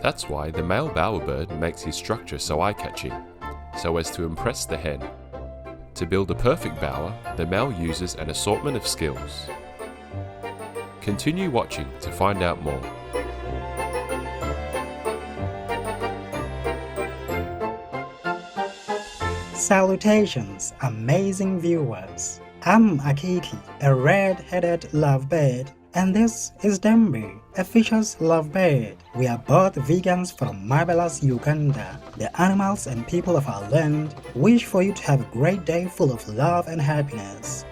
That's why the male bowerbird makes his structure so eye-catching, so as to impress the hen. To build a perfect bower, the male uses an assortment of skills. Continue watching to find out more. Salutations, amazing viewers. I'm Akiki, a red-headed lovebird, and this is Dembe, a fisher's lovebird. We are both vegans from marvelous Uganda. The animals and people of our land wish for you to have a great day full of love and happiness.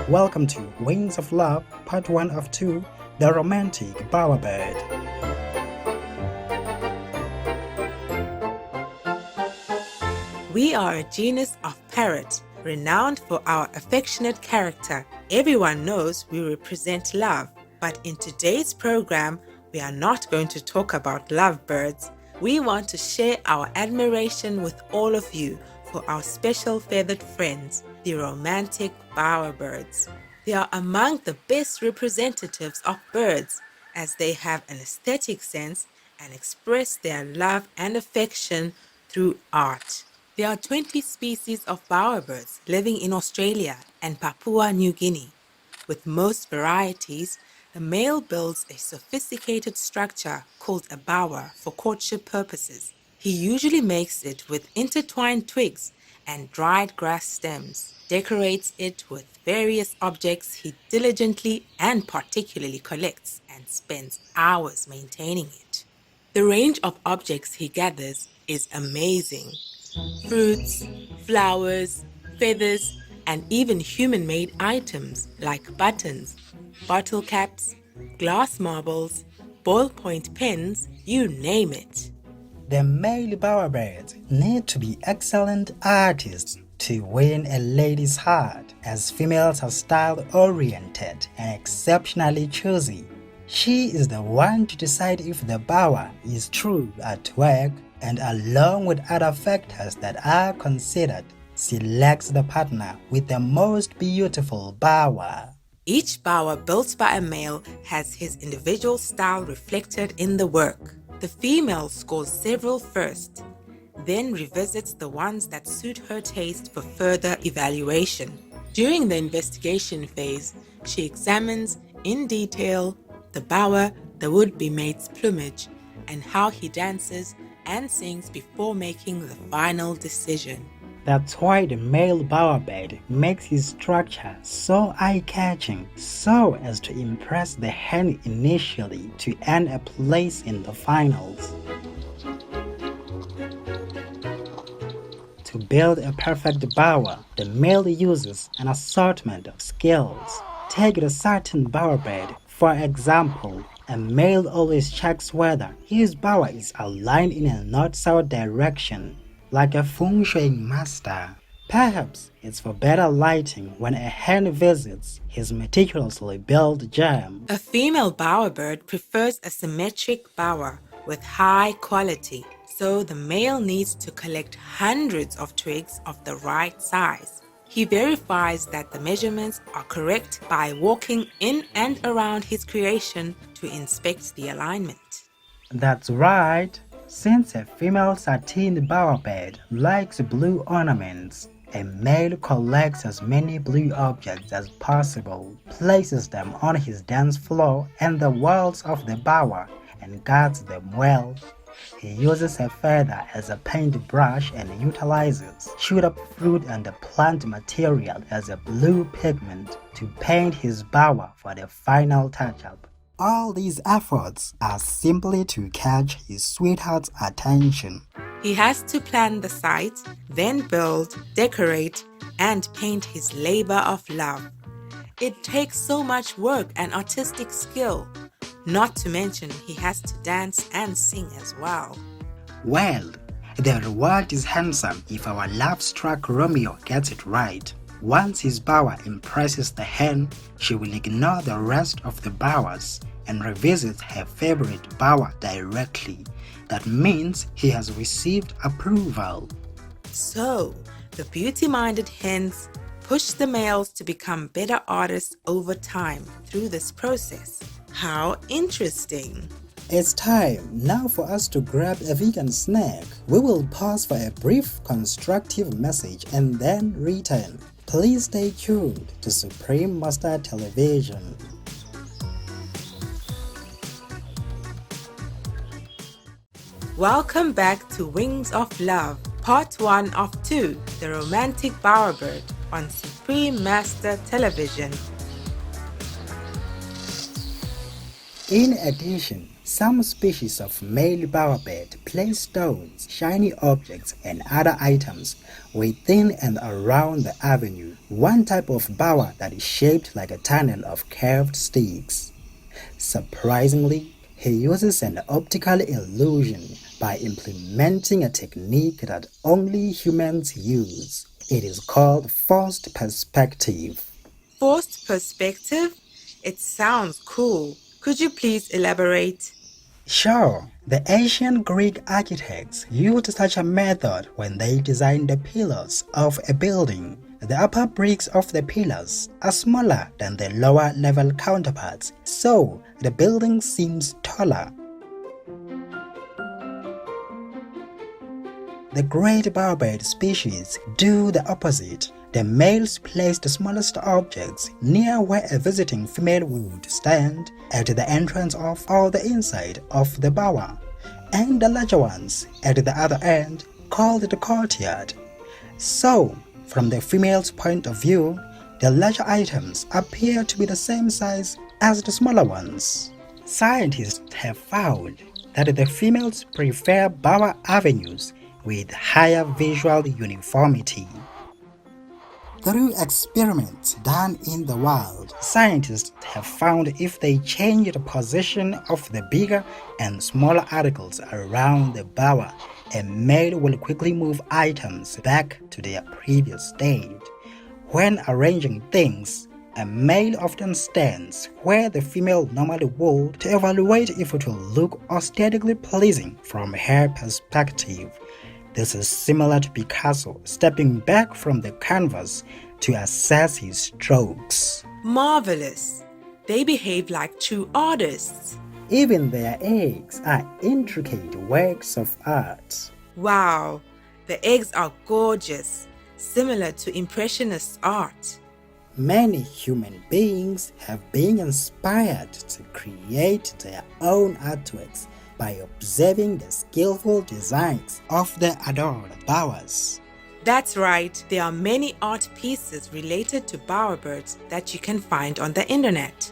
Welcome to Wings of Love, Part 1 of 2, The Romantic Bowerbird. We are a genus of parrot, renowned for our affectionate character. Everyone knows we represent love, but in today's program, we are not going to talk about lovebirds. We want to share our admiration with all of you for our special feathered friends, the romantic bowerbirds. They are among the best representatives of birds, as they have an aesthetic sense and express their love and affection through art. There are 20 species of bowerbirds living in Australia and Papua New Guinea. With most varieties, the male builds a sophisticated structure called a bower for courtship purposes. He usually makes it with intertwined twigs and dried grass stems, decorates it with various objects he diligently and particularly collects, and spends hours maintaining it. The range of objects he gathers is amazing. Fruits, flowers, feathers, and even human-made items like buttons, bottle caps, glass marbles, ballpoint pens, you name it. The male bowerbirds need to be excellent artists to win a lady's heart, as females are style-oriented and exceptionally choosy. She is the one to decide if the bower is true at work, and along with other factors that are considered, selects the partner with the most beautiful bower. Each bower built by a male has his individual style reflected in the work. The female scores several first, then revisits the ones that suit her taste for further evaluation. During the investigation phase, she examines in detail the bower, the would-be mate's plumage, and how he dances and sings before making the final decision. That's why the male bowerbird makes his structure so eye-catching, so as to impress the hen initially to earn a place in the finals. To build a perfect bower, the male uses an assortment of skills. Take the satin bowerbird, for example. A male always checks whether his bower is aligned in a north-south direction, like a feng shui master. Perhaps it's for better lighting when a hen visits his meticulously built gem. A female bowerbird prefers a symmetric bower with high quality, so the male needs to collect hundreds of twigs of the right size. He verifies that the measurements are correct by walking in and around his creation to inspect the alignment. That's right. Since a female satin bowerbird likes blue ornaments, a male collects as many blue objects as possible, places them on his dance floor and the walls of the bower, and guards them well. He uses a feather as a paintbrush and utilizes chewed-up fruit and plant material as a blue pigment to paint his bower for the final touch-up. All these efforts are simply to catch his sweetheart's attention. He has to plan the site, then build, decorate, and paint his labor of love. It takes so much work and artistic skill. Not to mention he has to dance and sing as well. Well, the reward is handsome if our love-struck Romeo gets it right. Once his bower impresses the hen, she will ignore the rest of the bowers and revisit her favorite bower directly. That means he has received approval. So, the beauty-minded hens push the males to become better artists over time through this process. How interesting! It's time now for us to grab a vegan snack. We will pause for a brief constructive message and then return. Please stay tuned to Supreme Master Television. Welcome back to Wings of Love, Part 1 of 2, The Romantic Bowerbird on Supreme Master Television. In addition, some species of male bowerbird place stones, shiny objects, and other items within and around the avenue. One type of bower that is shaped like a tunnel of curved sticks. Surprisingly, he uses an optical illusion by implementing a technique that only humans use. It is called forced perspective. Forced perspective? It sounds cool. Could you please elaborate? Sure, the ancient Greek architects used such a method when they designed the pillars of a building. The upper bricks of the pillars are smaller than the lower level counterparts, so the building seems taller. The great bowerbird species do the opposite. The males place the smallest objects near where a visiting female would stand at the entrance of or the inside of the bower, and the larger ones at the other end called the courtyard. So, from the female's point of view, the larger items appear to be the same size as the smaller ones. Scientists have found that the females prefer bower avenues with higher visual uniformity. Through experiments done in the wild, scientists have found if they change the position of the bigger and smaller articles around the bower, a male will quickly move items back to their previous state. When arranging things, a male often stands where the female normally would to evaluate if it will look aesthetically pleasing from her perspective. This is similar to Picasso stepping back from the canvas to assess his strokes. Marvelous! They behave like true artists. Even their eggs are intricate works of art. Wow! The eggs are gorgeous, similar to Impressionist art. Many human beings have been inspired to create their own artworks by observing the skillful designs of the adored bowers. That's right, there are many art pieces related to bowerbirds that you can find on the internet.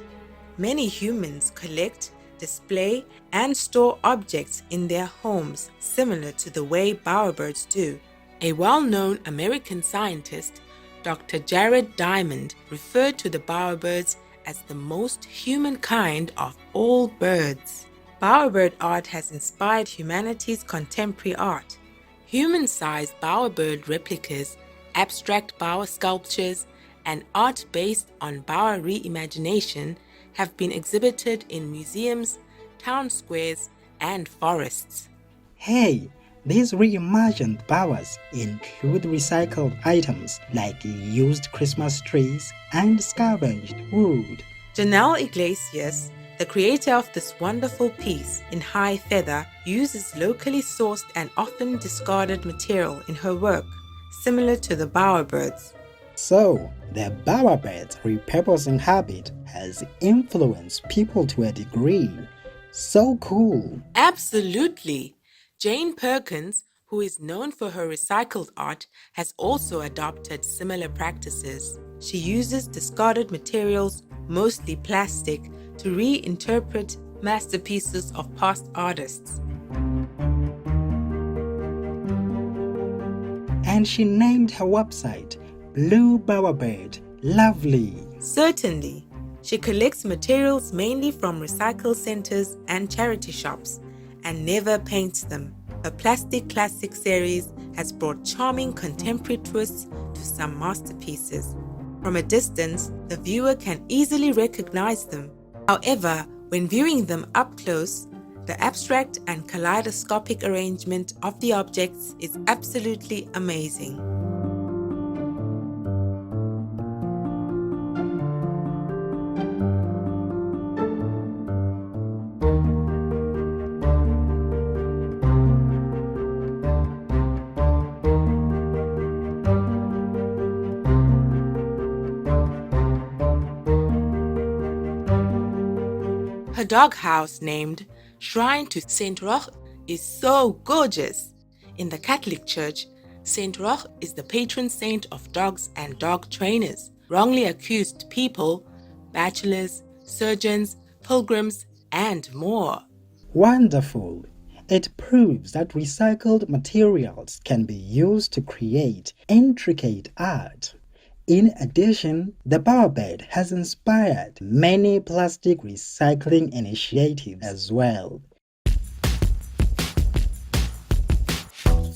Many humans collect, display, and store objects in their homes similar to the way bowerbirds do. A well-known American scientist, Dr. Jared Diamond, referred to the bowerbirds as the most human kind of all birds. Bowerbird art has inspired humanity's contemporary art. Human-sized bowerbird replicas, abstract bower sculptures, and art based on bower reimagination have been exhibited in museums, town squares, and forests. Hey, these reimagined bowers include recycled items like used Christmas trees and scavenged wood. Janelle Iglesias, the creator of this wonderful piece in high feather, uses locally sourced and often discarded material in her work, similar to the bowerbirds. So, the bowerbird's repurposing habit has influenced people to a degree. So cool! Absolutely! Jane Perkins, who is known for her recycled art, has also adopted similar practices. She uses discarded materials, mostly plastic, to reinterpret masterpieces of past artists. And she named her website Blue Bowerbird. Lovely! Certainly. She collects materials mainly from recycle centers and charity shops and never paints them. Her Plastic Classic series has brought charming contemporary twists to some masterpieces. From a distance, the viewer can easily recognize them. However, when viewing them up close, the abstract and kaleidoscopic arrangement of the objects is absolutely amazing. Her doghouse, named Shrine to Saint Roch, is so gorgeous. In the Catholic Church, Saint Roch is the patron saint of dogs and dog trainers, wrongly accused people, bachelors, surgeons, pilgrims, and more. Wonderful! It proves that recycled materials can be used to create intricate art. In addition, the bowerbird has inspired many plastic recycling initiatives as well.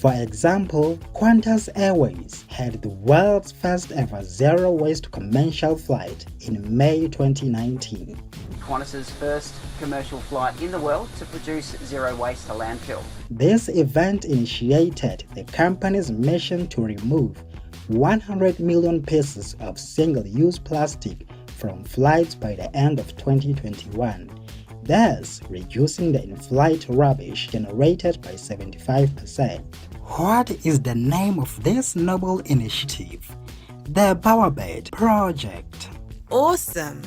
For example, Qantas Airways had the world's first ever zero-waste commercial flight in May 2019. Qantas's first commercial flight in the world to produce zero waste to landfill. This event initiated the company's mission to remove 100 million pieces of single-use plastic from flights by the end of 2021, thus reducing the in-flight rubbish generated by 75%. What is the name of this noble initiative? The Bowerbird Project. Awesome!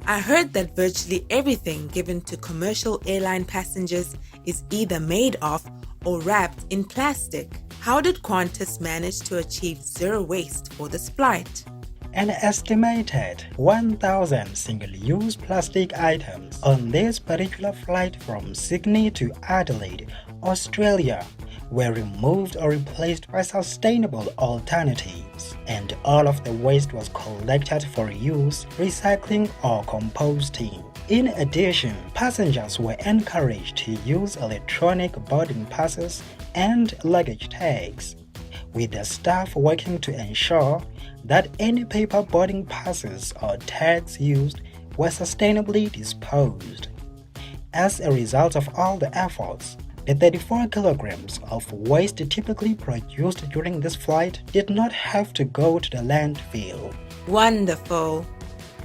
I heard that virtually everything given to commercial airline passengers is either made of or wrapped in plastic. How did Qantas manage to achieve zero waste for this flight? An estimated 1,000 single-use plastic items on this particular flight from Sydney to Adelaide, Australia, were removed or replaced by sustainable alternatives, and all of the waste was collected for use, recycling, or composting. In addition, passengers were encouraged to use electronic boarding passes and luggage tags, with the staff working to ensure that any paper boarding passes or tags used were sustainably disposed. As a result of all the efforts, the 34 kilograms of waste typically produced during this flight did not have to go to the landfill. Wonderful!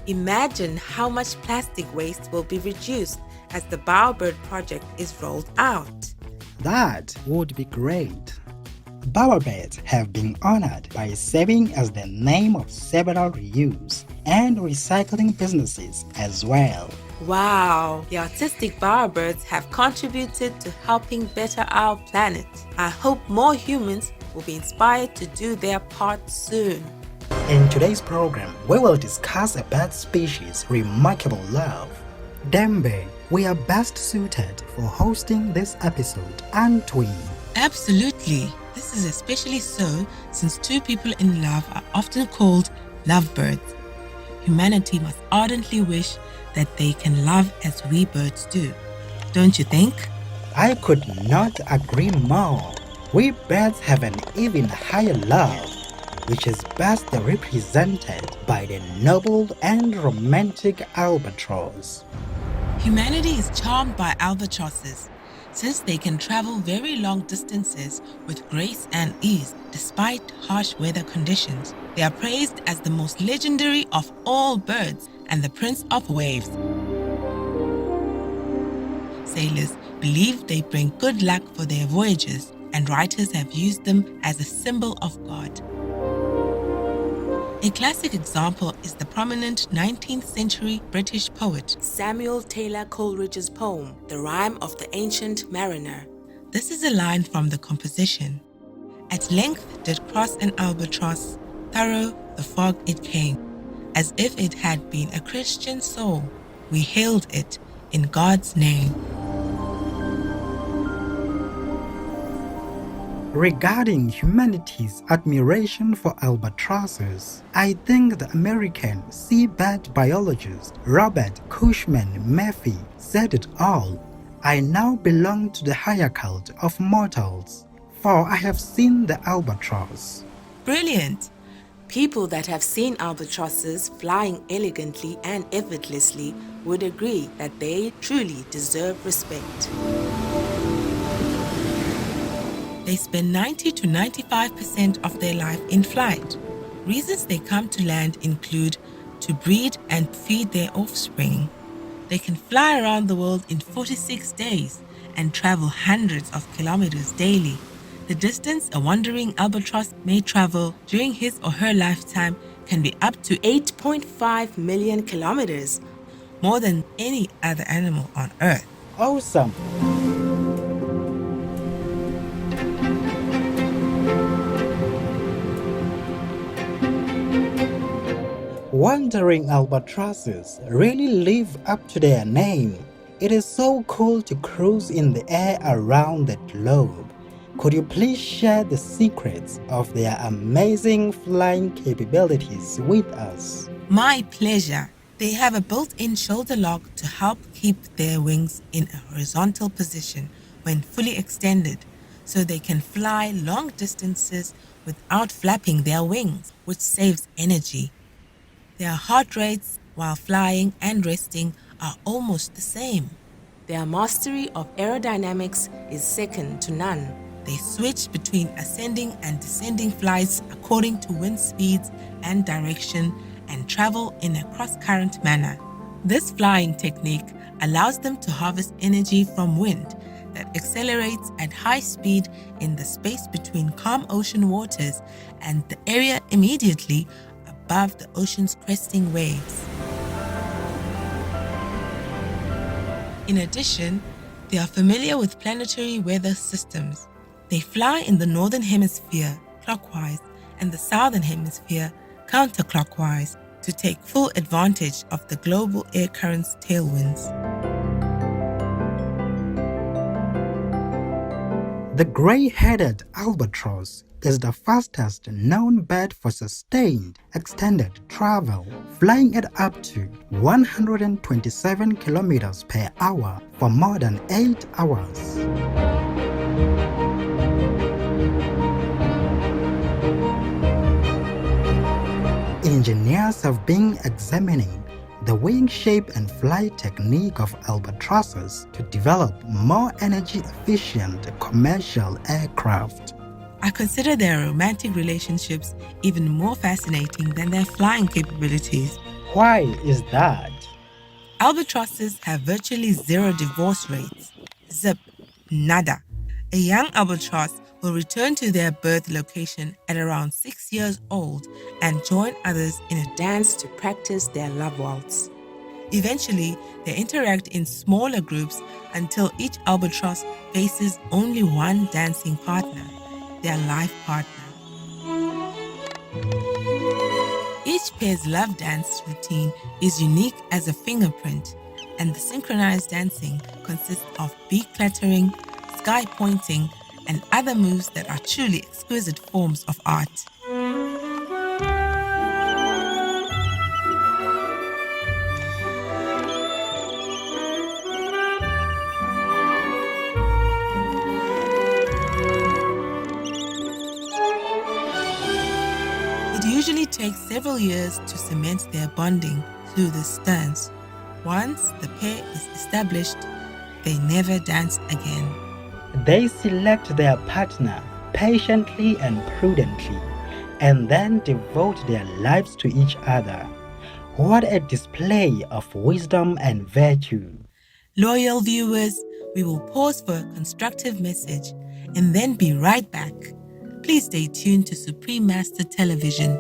Imagine how much plastic waste will be reduced as the Bowerbird project is rolled out. That would be great. Bowerbirds have been honored by serving as the name of several reuse and recycling businesses as well. Wow, the artistic bowerbirds have contributed to helping better our planet. I hope more humans will be inspired to do their part soon. In today's program, we will discuss a bird species' remarkable love. Dembe, we are best suited for hosting this episode, aren't we? Absolutely. This is especially so since two people in love are often called lovebirds. Humanity must ardently wish that they can love as we birds do. Don't you think? I could not agree more. We birds have an even higher love, which is best represented by the noble and romantic albatross. Humanity is charmed by albatrosses, since they can travel very long distances with grace and ease despite harsh weather conditions. They are praised as the most legendary of all birds and the prince of waves. Sailors believe they bring good luck for their voyages, and writers have used them as a symbol of God. A classic example is the prominent 19th century British poet Samuel Taylor Coleridge's poem, The Rime of the Ancient Mariner. This is a line from the composition. At length did cross an albatross, thorough the fog it came. As if it had been a Christian soul, we hailed it in God's name. Regarding humanity's admiration for albatrosses, I think the American seabird biologist Robert Cushman Murphy said it all. I now belong to the higher cult of mortals, for I have seen the albatross. Brilliant! People that have seen albatrosses flying elegantly and effortlessly would agree that they truly deserve respect. They spend 90 to 95% of their life in flight. Reasons they come to land include to breed and feed their offspring. They can fly around the world in 46 days and travel hundreds of kilometers daily. The distance a wandering albatross may travel during his or her lifetime can be up to 8.5 million kilometers. more than any other animal on Earth. Awesome! Wandering albatrosses really live up to their name. It is so cool to cruise in the air around the globe. Could you please share the secrets of their amazing flying capabilities with us? My pleasure. They have a built-in shoulder lock to help keep their wings in a horizontal position when fully extended, so they can fly long distances without flapping their wings, which saves energy. Their heart rates while flying and resting are almost the same. Their mastery of aerodynamics is second to none. They switch between ascending and descending flights according to wind speeds and direction and travel in a cross-current manner. This flying technique allows them to harvest energy from wind that accelerates at high speed in the space between calm ocean waters and the area immediately above the ocean's cresting waves. In addition, they are familiar with planetary weather systems. They fly in the northern hemisphere clockwise and the southern hemisphere counterclockwise to take full advantage of the global air current's tailwinds. The gray-headed albatross is the fastest known bird for sustained, extended travel, flying at up to 127 kilometers per hour for more than 8 hours. Engineers have been examining the wing shape and flight technique of albatrosses to develop more energy-efficient commercial aircraft. I consider their romantic relationships even more fascinating than their flying capabilities. Why is that? Albatrosses have virtually zero divorce rates. Zip. Nada. A young albatross will return to their birth location at around 6 years old and join others in a dance to practice their love waltz. Eventually, they interact in smaller groups until each albatross faces only one dancing partner, their life partner. Each pair's love dance routine is unique as a fingerprint, and the synchronized dancing consists of beak clattering, sky pointing, and other moves that are truly exquisite forms of art. It usually takes several years to cement their bonding through this dance. Once the pair is established, they never dance again. They select their partner patiently and prudently, and then devote their lives to each other. What a display of wisdom and virtue! Loyal viewers, we will pause for a constructive message and then be right back. Please stay tuned to Supreme Master Television.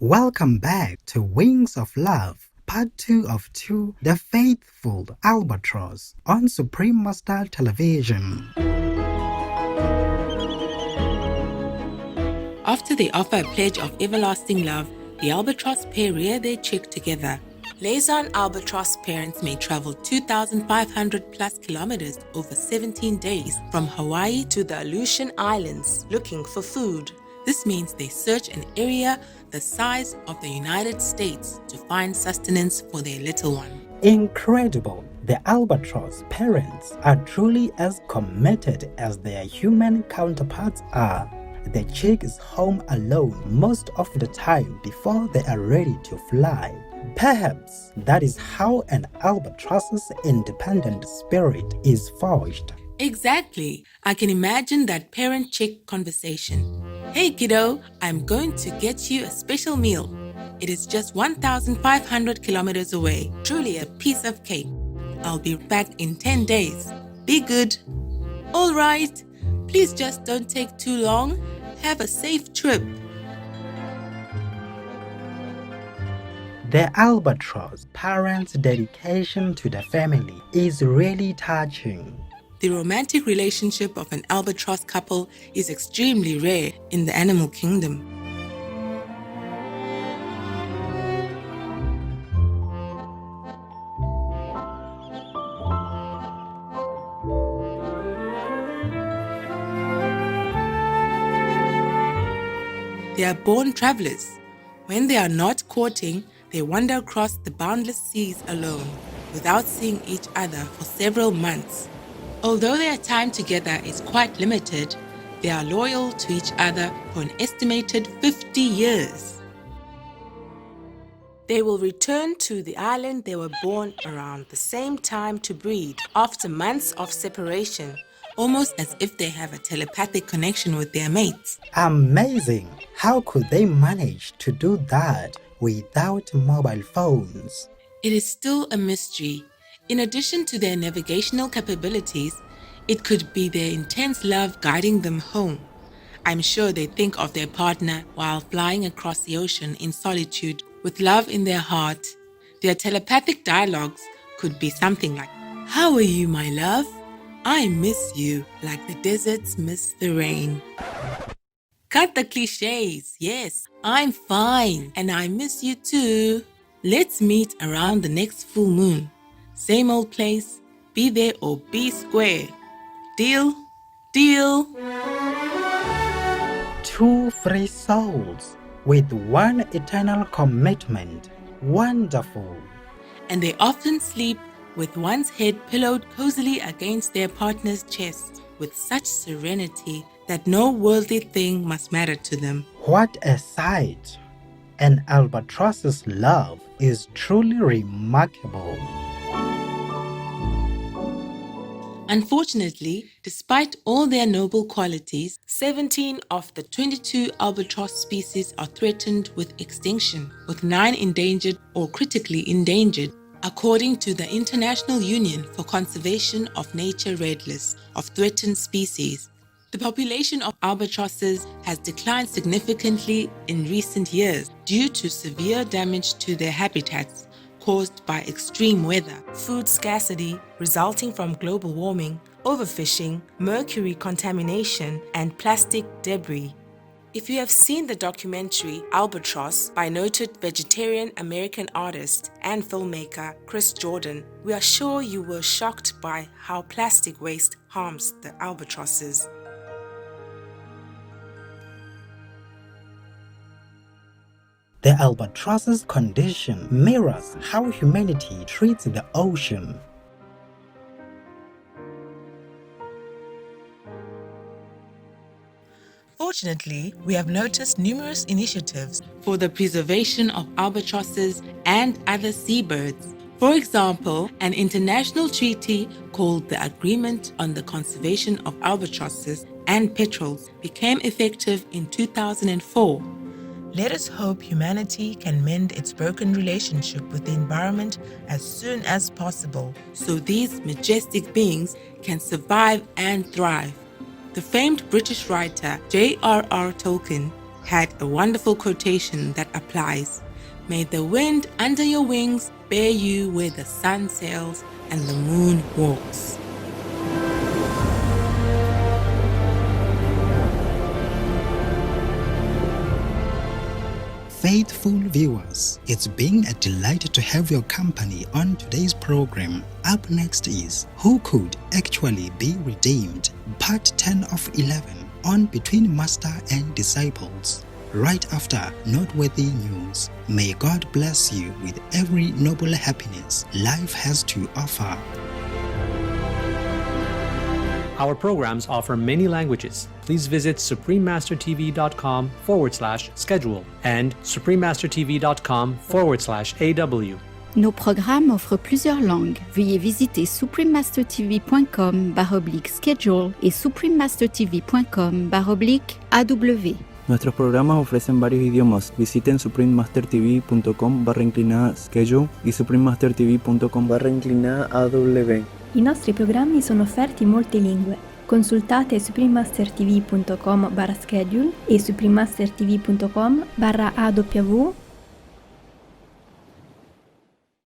Welcome back to Wings of Love, Part 2 of 2, The Faithful Albatross on Supreme Master Television. After they offer a pledge of everlasting love, the albatross pair rear their chick together. Liaison albatross parents may travel 2,500 plus kilometers over 17 days from Hawaii to the Aleutian Islands looking for food. This means they search an area the size of the United States to find sustenance for their little one. Incredible! The albatross parents are truly as committed as their human counterparts are. The chick is home alone most of the time before they are ready to fly. Perhaps that is how an albatross's independent spirit is forged. Exactly. I can imagine that parent-chick conversation. Hey kiddo, I'm going to get you a special meal. It is just 1,500 kilometers away. Truly a piece of cake. I'll be back in 10 days. Be good. All right. Please just don't take too long. Have a safe trip. The albatross parents' dedication to the family is really touching. The romantic relationship of an albatross couple is extremely rare in the animal kingdom. They are born travelers. When they are not courting, they wander across the boundless seas alone, without seeing each other for several months. Although their time together is quite limited, they are loyal to each other for an estimated 50 years. They will return to the island they were born around the same time to breed after months of separation, almost as if they have a telepathic connection with their mates. Amazing! How could they manage to do that without mobile phones? It is still a mystery. In addition to their navigational capabilities, it could be their intense love guiding them home. I'm sure they think of their partner while flying across the ocean in solitude with love in their heart. Their telepathic dialogues could be something like, "How are you, my love? I miss you like the deserts miss the rain." Cut the cliches. Yes, I'm fine and I miss you too. Let's meet around the next full moon. Same old place, be there or be square. Deal? Deal? Two free souls with one eternal commitment. Wonderful! And they often sleep with one's head pillowed cozily against their partner's chest with such serenity that no worldly thing must matter to them. What a sight! An albatross's love is truly remarkable. Unfortunately, despite all their noble qualities, 17 of the 22 albatross species are threatened with extinction, with 9 endangered or critically endangered, according to the International Union for Conservation of Nature Red List of Threatened Species. The population of albatrosses has declined significantly in recent years due to severe damage to their habitats caused by extreme weather, food scarcity resulting from global warming, overfishing, mercury contamination, and plastic debris. If you have seen the documentary Albatross by noted vegetarian American artist and filmmaker Chris Jordan, we are sure you were shocked by how plastic waste harms the albatrosses. The albatross's condition mirrors how humanity treats the ocean. Fortunately, we have noticed numerous initiatives for the preservation of albatrosses and other seabirds. For example, an international treaty called the Agreement on the Conservation of Albatrosses and Petrels became effective in 2004. Let us hope humanity can mend its broken relationship with the environment as soon as possible, so these majestic beings can survive and thrive. The famed British writer J.R.R. Tolkien had a wonderful quotation that applies. May the wind under your wings bear you where the sun sails and the moon walks. Faithful viewers, it's been a delight to have your company on today's program. Up next is Who Could Actually Be Redeemed? Part 10 of 11 on Between Master and Disciples. Right after Noteworthy News. May God bless you with every noble happiness life has to offer. Our programs offer many languages. Please visit suprememastertv.com/schedule and suprememastertv.com/AW. Nos programmes offrent plusieurs langues. Veuillez visiter suprememastertv.com/schedule et suprememastertv.com/AW. Nuestros programas ofrecen varios idiomas. Visiten suprememastertv.com/schedule y suprememastertv.com/AW. I nostri programmi sono offerti in molte lingue. Consultate suprememastertv.com/schedule e suprememastertv.com/AW